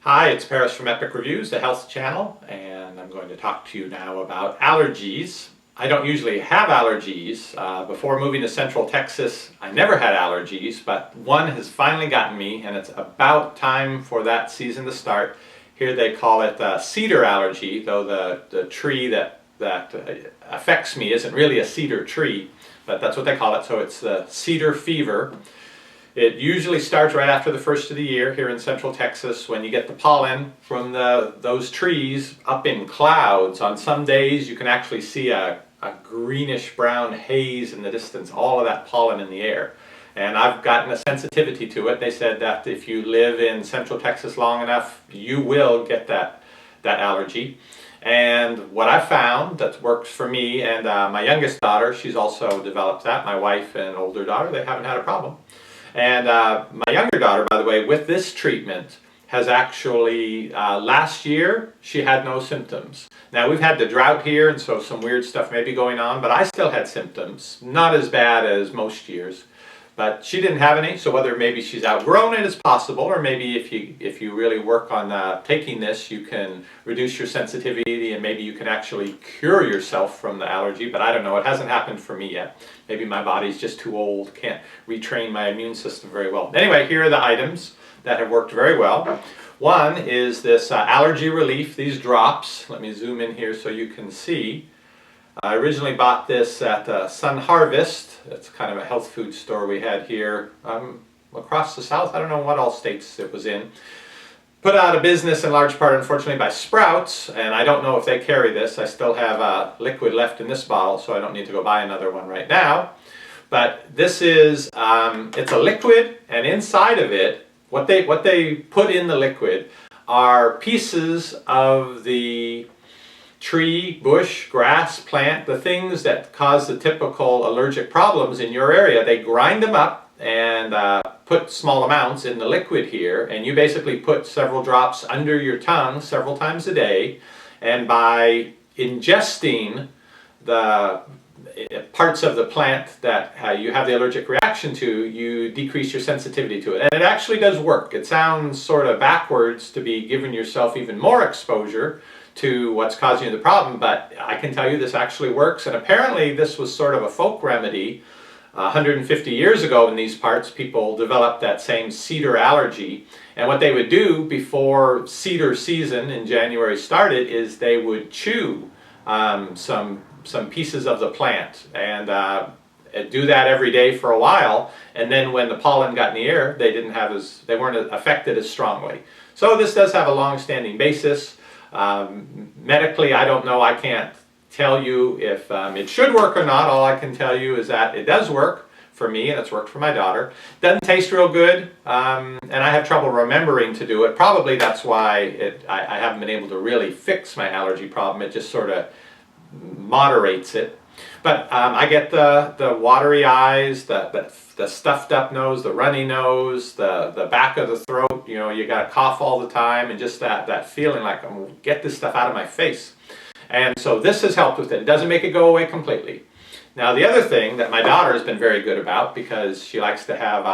Hi, it's Paris from Epic Reviews, the health channel, and I'm going to talk to you now about allergies. I don't usually have allergies. Before moving to Central Texas, I never had allergies, but one has finally gotten me, and it's about time for that season to start. Here they call it cedar allergy, though the tree that affects me isn't really a cedar tree, but that's what they call it, so it's the cedar fever. It usually starts right after the first of the year here in Central Texas when you get the pollen from those trees up in clouds. On some days you can actually see a greenish brown haze in the distance, all of that pollen in the air. And I've gotten a sensitivity to it. They said that if you live in Central Texas long enough, you will get that allergy. And what I found that works for me and my youngest daughter, she's also developed that. My wife and older daughter, they haven't had a problem. And my younger daughter, by the way, with this treatment, has actually, last year, she had no symptoms. Now, we've had the drought here, and so some weird stuff may be going on, but I still had symptoms. Not as bad as most years. But she didn't have any, so whether maybe she's outgrown it is possible, or maybe if you really work on taking this, you can reduce your sensitivity and maybe you can actually cure yourself from the allergy, but I don't know, it hasn't happened for me yet. Maybe my body's just too old, can't retrain my immune system very well. Anyway, here are the items that have worked very well. One is this allergy relief, these drops. Let me zoom in here so you can see. I originally bought this at Sun Harvest. It's kind of a health food store we had here across the south. I don't know what all states it was in. Put out of business in large part, unfortunately, by Sprouts, and I don't know if they carry this. I still have liquid left in this bottle, so I don't need to go buy another one right now. But this is, it's a liquid, and inside of it, what they put in the liquid are pieces of the tree, bush, grass, plant, the things that cause the typical allergic problems in your area. They grind them up and put small amounts in the liquid here, and you basically put several drops under your tongue several times a day, and by ingesting the parts of the plant that you have the allergic reaction to, you decrease your sensitivity to it. And it actually does work. It sounds sort of backwards to be giving yourself even more exposure to what's causing you the problem, but I can tell you this actually works, and apparently this was sort of a folk remedy. 150 years ago in these parts, people developed that same cedar allergy, and what they would do before cedar season in January started is they would chew some pieces of the plant and do that every day for a while, and then when the pollen got in the air, they weren't affected as strongly. So this does have a long-standing basis. Medically, I don't know, I can't tell you if it should work or not. All I can tell you is that it does work for me, and it's worked for my daughter. Doesn't taste real good, and I have trouble remembering to do it. Probably that's why I haven't been able to really fix my allergy problem. It just sort of moderates it. But I get the watery eyes, the stuffed up nose, the runny nose, the back of the throat, you know, you got to cough all the time, and just that feeling like I'm going to get this stuff out of my face. And so this has helped with it. It doesn't make it go away completely. Now the other thing that my daughter has been very good about, because she likes to have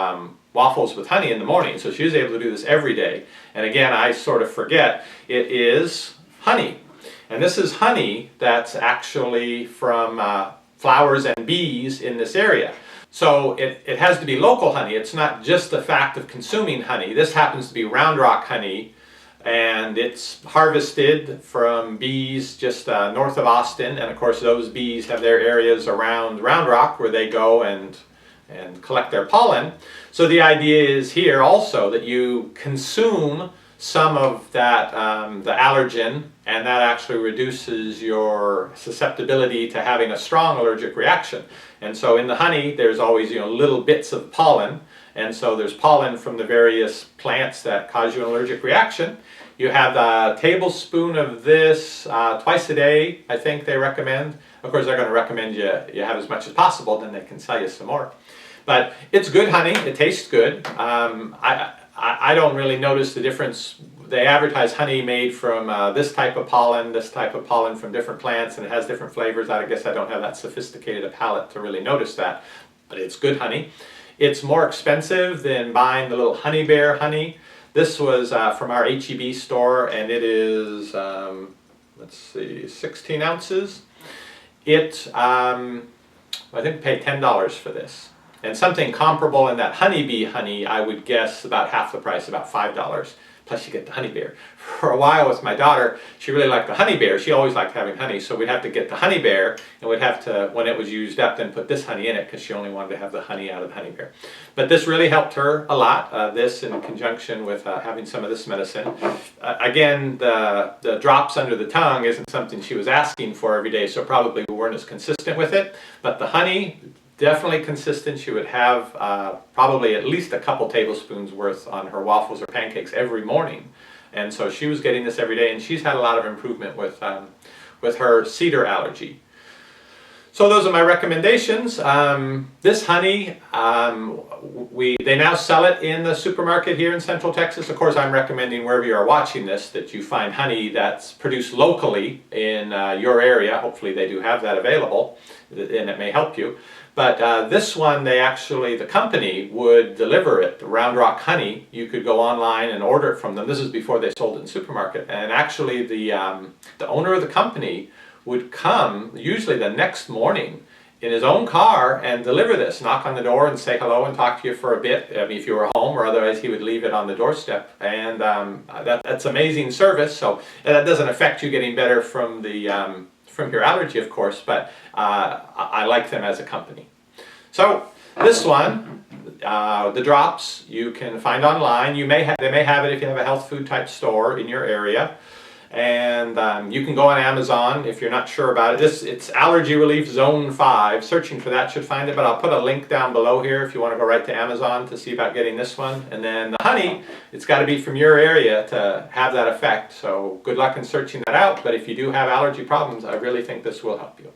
waffles with honey in the morning, so she's able to do this every day. And again, I sort of forget, it is honey. And this is honey that's actually from flowers and bees in this area. So it has to be local honey. It's not just the fact of consuming honey. This happens to be Round Rock honey, and it's harvested from bees just north of Austin. And of course those bees have their areas around Round Rock where they go and collect their pollen. So the idea is here also that you consume some of that, the allergen, and that actually reduces your susceptibility to having a strong allergic reaction. And so in the honey, there's always, little bits of pollen, and so there's pollen from the various plants that cause you an allergic reaction. You have a tablespoon of this twice a day, I think they recommend. Of course, they're going to recommend you have as much as possible, then they can sell you some more. But it's good honey, it tastes good. I don't really notice the difference. They advertise honey made from this type of pollen from different plants, and it has different flavors. I guess I don't have that sophisticated a palate to really notice that, but it's good honey. It's more expensive than buying the little honey bear honey. This was from our HEB store, and it is, let's see, 16 ounces. I think paid $10 for this. And something comparable in that honeybee honey, I would guess about half the price, about $5. Plus you get the honey bear. For a while with my daughter, she really liked the honey bear. She always liked having honey, so we'd have to get the honey bear, and we'd have to, when it was used up, then put this honey in it because she only wanted to have the honey out of the honey bear. But this really helped her a lot, this in conjunction with having some of this medicine. Again, the drops under the tongue isn't something she was asking for every day, so probably we weren't as consistent with it. But the honey, definitely consistent. She would have probably at least a couple tablespoons worth on her waffles or pancakes every morning. And so she was getting this every day, and she's had a lot of improvement with her cedar allergy. So those are my recommendations. This honey, they now sell it in the supermarket here in Central Texas. Of course, I'm recommending wherever you are watching this that you find honey that's produced locally in your area. Hopefully they do have that available, and it may help you. But this one, the company would deliver it, the Round Rock honey. You could go online and order it from them. This is before they sold it in the supermarket. And actually the owner of the company would come, usually the next morning, in his own car and deliver this, knock on the door and say hello and talk to you for a bit, I mean, if you were home, or otherwise he would leave it on the doorstep. And that's amazing service. So that doesn't affect you getting better from your allergy, of course, but I like them as a company. So this one, the drops, you can find online. They may have it if you have a health food type store in your area. And you can go on Amazon if you're not sure about it. It's Allergy Relief Zone 5. Searching for that should find it, but I'll put a link down below here if you want to go right to Amazon to see about getting this one. And then the honey, it's got to be from your area to have that effect. So good luck in searching that out, but if you do have allergy problems, I really think this will help you.